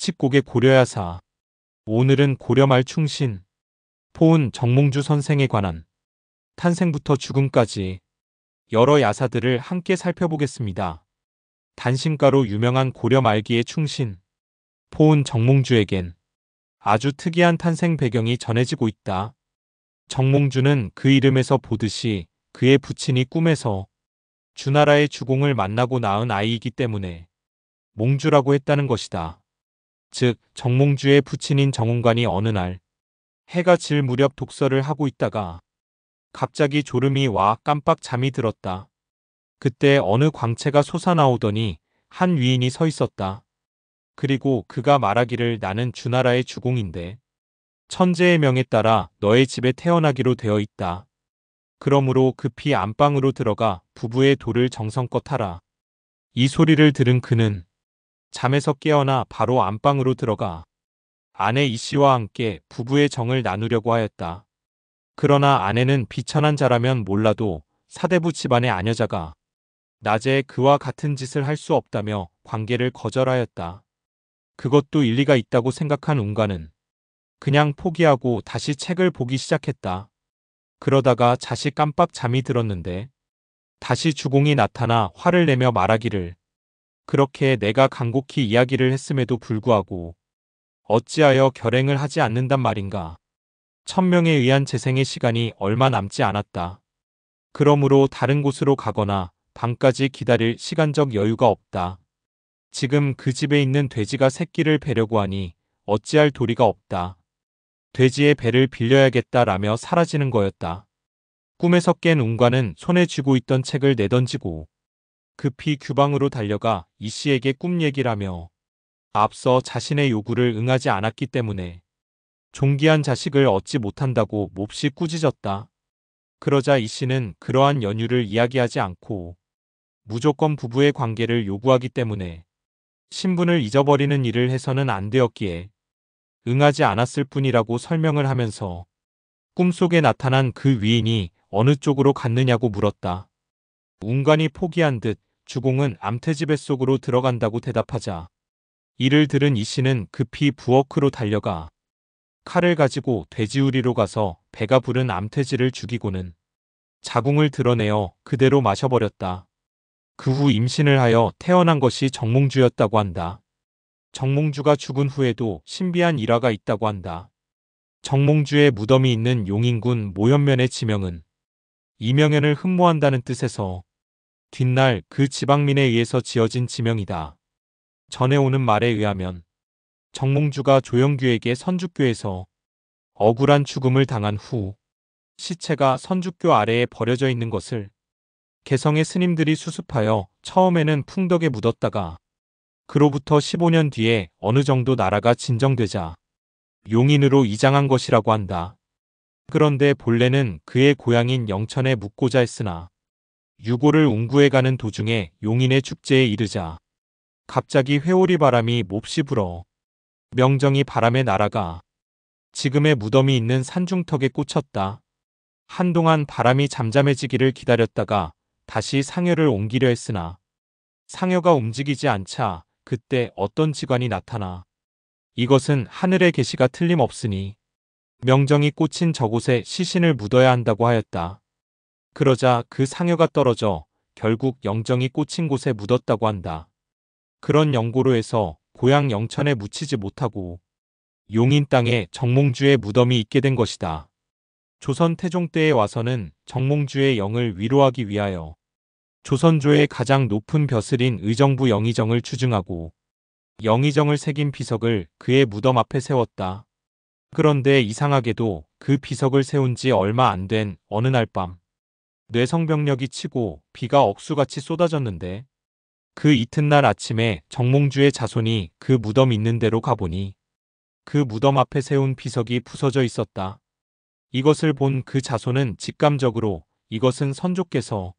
칩곡의 고려야사. 오늘은 고려말 충신, 포은 정몽주 선생에 관한 탄생부터 죽음까지 여러 야사들을 함께 살펴보겠습니다. 단신가로 유명한 고려 말기의 충신, 포은 정몽주에겐 아주 특이한 탄생 배경이 전해지고 있다. 정몽주는 그 이름에서 보듯이 그의 부친이 꿈에서 주나라의 주공을 만나고 낳은 아이이기 때문에 몽주라고 했다는 것이다. 즉 정몽주의 부친인 정운관이 어느 날 해가 질 무렵 독서를 하고 있다가 갑자기 졸음이 와 깜빡 잠이 들었다. 그때 어느 광채가 솟아나오더니 한 위인이 서 있었다. 그리고 그가 말하기를 나는 주나라의 주공인데 천재의 명에 따라 너의 집에 태어나기로 되어 있다. 그러므로 급히 안방으로 들어가 부부의 도를 정성껏 하라. 이 소리를 들은 그는 잠에서 깨어나 바로 안방으로 들어가 아내 이씨와 함께 부부의 정을 나누려고 하였다. 그러나 아내는 비천한 자라면 몰라도 사대부 집안의 아녀자가 낮에 그와 같은 짓을 할 수 없다며 관계를 거절하였다. 그것도 일리가 있다고 생각한 운관은 그냥 포기하고 다시 책을 보기 시작했다. 그러다가 다시 깜빡 잠이 들었는데 다시 주공이 나타나 화를 내며 말하기를 그렇게 내가 간곡히 이야기를 했음에도 불구하고 어찌하여 결행을 하지 않는단 말인가. 천명에 의한 재생의 시간이 얼마 남지 않았다. 그러므로 다른 곳으로 가거나 밤까지 기다릴 시간적 여유가 없다. 지금 그 집에 있는 돼지가 새끼를 베려고 하니 어찌할 도리가 없다. 돼지의 배를 빌려야겠다라며 사라지는 거였다. 꿈에서 깬 운관은 손에 쥐고 있던 책을 내던지고 급히 규방으로 달려가 이씨에게 꿈 얘기를 하며 앞서 자신의 요구를 응하지 않았기 때문에 존귀한 자식을 얻지 못한다고 몹시 꾸짖었다. 그러자 이씨는 그러한 연유를 이야기하지 않고 무조건 부부의 관계를 요구하기 때문에 신분을 잊어버리는 일을 해서는 안 되었기에 응하지 않았을 뿐이라고 설명을 하면서 꿈속에 나타난 그 위인이 어느 쪽으로 갔느냐고 물었다. 운관이 포기한 듯 주공은 암태지 뱃속으로 들어간다고 대답하자 이를 들은 이씨는 급히 부엌으로 달려가 칼을 가지고 돼지우리로 가서 배가 부른 암태지를 죽이고는 자궁을 드러내어 그대로 마셔버렸다. 그 후 임신을 하여 태어난 것이 정몽주였다고 한다. 정몽주가 죽은 후에도 신비한 일화가 있다고 한다. 정몽주의 무덤이 있는 용인군 모현면의 지명은 이명현을 흠모한다는 뜻에서 뒷날 그 지방민에 의해서 지어진 지명이다. 전해오는 말에 의하면 정몽주가 조영규에게 선주교에서 억울한 죽음을 당한 후 시체가 선주교 아래에 버려져 있는 것을 개성의 스님들이 수습하여 처음에는 풍덕에 묻었다가 그로부터 15년 뒤에 어느 정도 나라가 진정되자 용인으로 이장한 것이라고 한다. 그런데 본래는 그의 고향인 영천에 묻고자 했으나 유고를 웅구해 가는 도중에 용인의 축제에 이르자 갑자기 회오리 바람이 몹시 불어 명정이 바람에 날아가 지금의 무덤이 있는 산중턱에 꽂혔다. 한동안 바람이 잠잠해지기를 기다렸다가 다시 상여를 옮기려 했으나 상여가 움직이지 않자 그때 어떤 직관이 나타나 이것은 하늘의 계시가 틀림없으니 명정이 꽂힌 저곳에 시신을 묻어야 한다고 하였다. 그러자 그 상여가 떨어져 결국 영정이 꽂힌 곳에 묻었다고 한다. 그런 영고로 해서 고향 영천에 묻히지 못하고 용인 땅에 정몽주의 무덤이 있게 된 것이다. 조선 태종 때에 와서는 정몽주의 영을 위로하기 위하여 조선조의 가장 높은 벼슬인 의정부 영의정을 추증하고 영의정을 새긴 비석을 그의 무덤 앞에 세웠다. 그런데 이상하게도 그 비석을 세운 지 얼마 안 된 어느 날 밤 뇌성병력이 치고 비가 억수같이 쏟아졌는데 그 이튿날 아침에 정몽주의 자손이 그 무덤 있는 데로 가보니 그 무덤 앞에 세운 비석이 부서져 있었다. 이것을 본 그 자손은 직감적으로 이것은 선조께서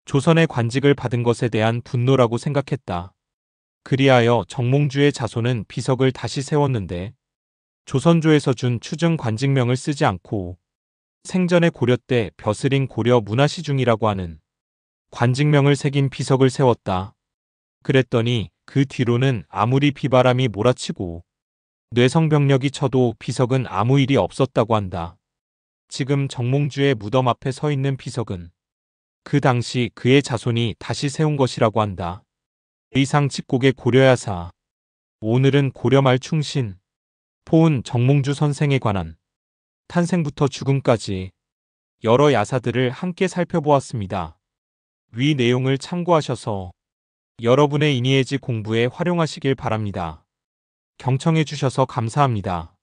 조선의 관직을 받은 것에 대한 분노라고 생각했다. 그리하여 정몽주의 자손은 비석을 다시 세웠는데 조선조에서 준 추증 관직명을 쓰지 않고 생전의 고려 때 벼슬인 고려 문화시중이라고 하는 관직명을 새긴 비석을 세웠다. 그랬더니 그 뒤로는 아무리 비바람이 몰아치고 뇌성병력이 쳐도 비석은 아무 일이 없었다고 한다. 지금 정몽주의 무덤 앞에 서 있는 비석은 그 당시 그의 자손이 다시 세운 것이라고 한다. 의상 집곡의 고려야사. 오늘은 고려말 충신, 포은 정몽주 선생에 관한 탄생부터 죽음까지 여러 야사들을 함께 살펴보았습니다. 위 내용을 참고하셔서 여러분의 이니에지 공부에 활용하시길 바랍니다. 경청해 주셔서 감사합니다.